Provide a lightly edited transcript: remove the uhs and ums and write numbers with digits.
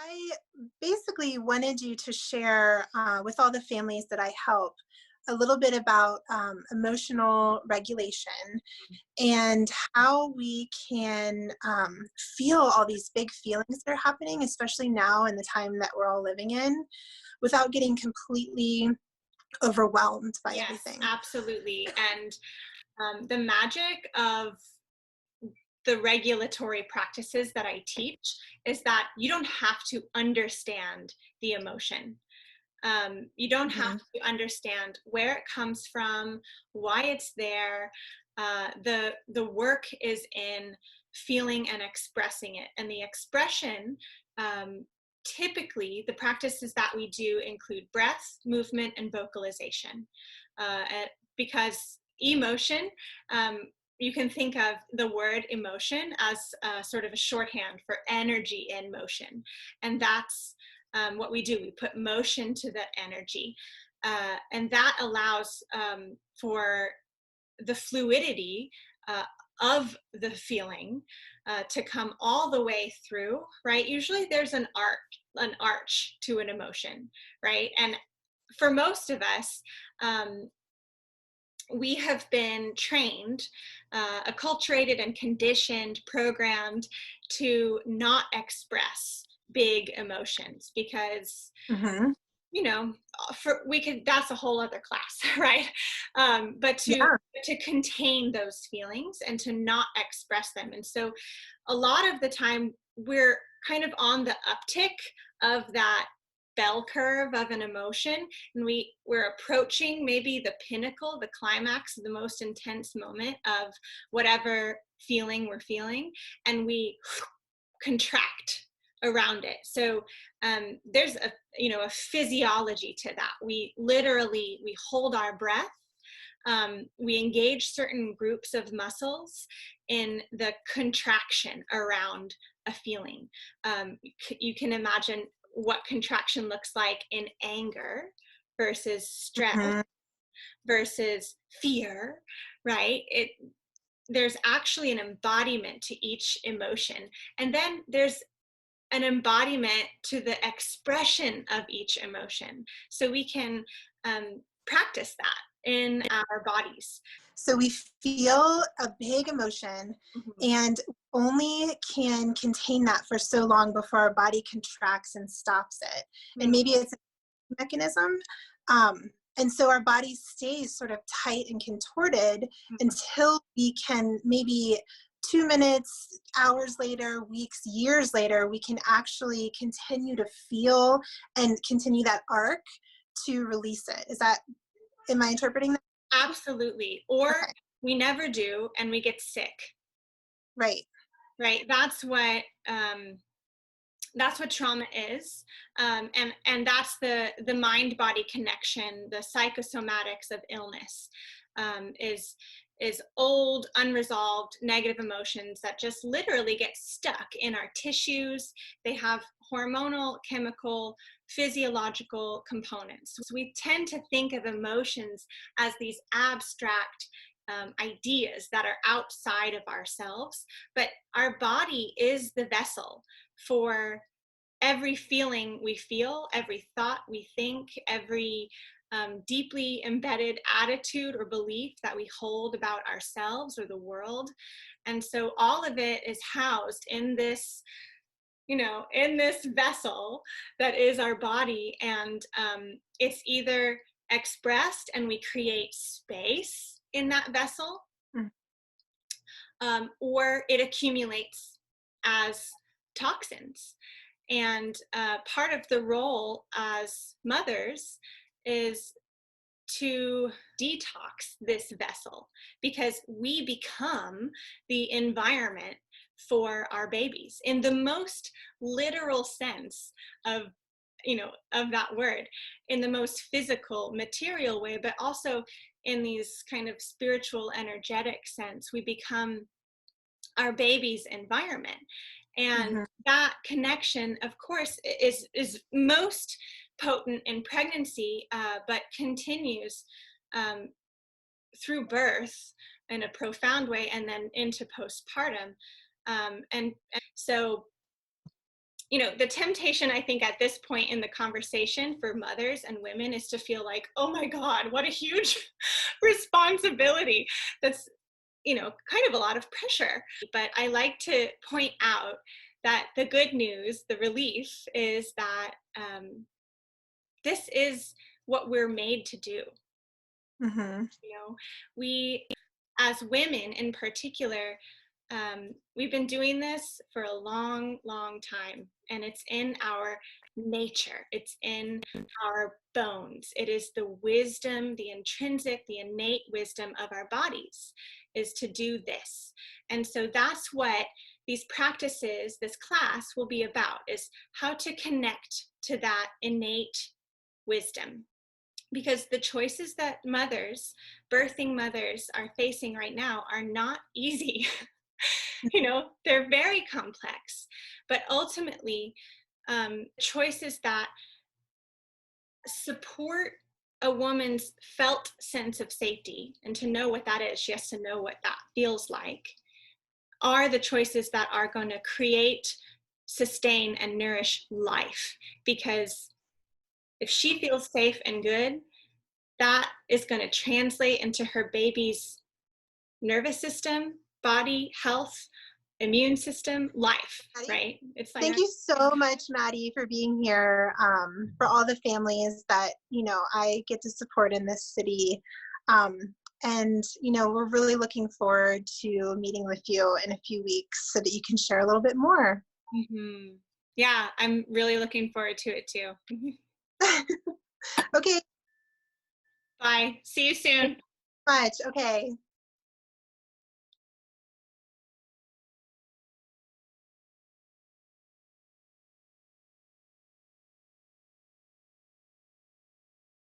I basically wanted you to share with all the families that I help a little bit about emotional regulation and how we can feel all these big feelings that are happening, especially now in the time that we're all living in, without getting completely overwhelmed by Yes, everything. absolutely. And the magic of the regulatory practices that I teach is that you don't have to understand the emotion. You don't have Hmm. to understand where it comes from, why it's there. The work is in feeling and expressing it, and the expression. Typically, the practices that we do include breath, movement, and vocalization, because emotion. You can think of the word emotion as sort of a shorthand for energy in motion, and that's what we do. We put motion to the energy, and that allows for the fluidity of the feeling to come all the way through, right? Usually there's an arch to an emotion, right? And for most of us, we have been trained, acculturated and conditioned, programmed to not express big emotions because Hmm. we could, that's a whole other class. Right? But Yeah. to contain those feelings and to not express them. And so a lot of the time we're kind of on the uptick of that bell curve of an emotion, and we're approaching maybe the pinnacle, the climax, the most intense moment of whatever feeling we're feeling, and we contract around it. So there's a physiology to that. We hold our breath. We engage certain groups of muscles in the contraction around a feeling. You can imagine what contraction looks like in anger versus stress Hmm. versus fear, right? There's actually an embodiment to each emotion, and then there's an embodiment to the expression of each emotion. So we can practice that in our bodies. So we feel a big emotion Mhm. and only can contain that for so long before our body contracts and stops it. And Mm. maybe it's a mechanism. And so our body stays sort of tight and contorted until we can, maybe 2 minutes, hours later, weeks, years later, we can actually continue to feel and continue that arc to release it. Am I interpreting that? Absolutely. Or Okay. we never do and we get sick, Right. right? That's what trauma is, and that's the mind body connection, the psychosomatics of illness, is old unresolved negative emotions that just literally get stuck in our tissues. They have hormonal, chemical, physiological components. So we tend to think of emotions as these abstract ideas that are outside of ourselves, but our body is the vessel for every feeling we feel, every thought we think, every deeply embedded attitude or belief that we hold about ourselves or the world. And so all of it is housed in this, in this vessel that is our body. And it's either expressed and we create space in that vessel, Mm. or it accumulates as toxins. And part of the role as mothers is to detox this vessel, because we become the environment for our babies in the most literal sense of of that word, in the most physical material way, but also in these kind of spiritual energetic sense. We become our baby's environment, and Mhm. that connection, of course, is most potent in pregnancy, but continues um, through birth in a profound way, and then into postpartum. And so the temptation, I think, at this point in the conversation for mothers and women is to feel like, oh my God, what a huge responsibility. That's, kind of a lot of pressure. But I like to point out that the good news, the relief, is that this is what we're made to do. Mm-hmm. We, as women in particular, we've been doing this for a long, long time, and it's in our nature. It's in our bones. It is the wisdom, the intrinsic, the innate wisdom of our bodies is to do this. And so that's what these practices, this class will be about, is how to connect to that innate wisdom. Because the choices that birthing mothers are facing right now are not easy. They're very complex, but ultimately, choices that support a woman's felt sense of safety, and to know what that is, she has to know what that feels like, are the choices that are going to create, sustain, and nourish life. Because if she feels safe and good, that is going to translate into her baby's nervous system, body, health, immune system, life, Mattie, right? It's like, thank you so much, Mattie, for being here, for all the families that, I get to support in this city. And, we're really looking forward to meeting with you in a few weeks so that you can share a little bit more. mm-hmm. Yeah, I'm really looking forward to it too. Okay. Bye. See you soon. Much. Okay.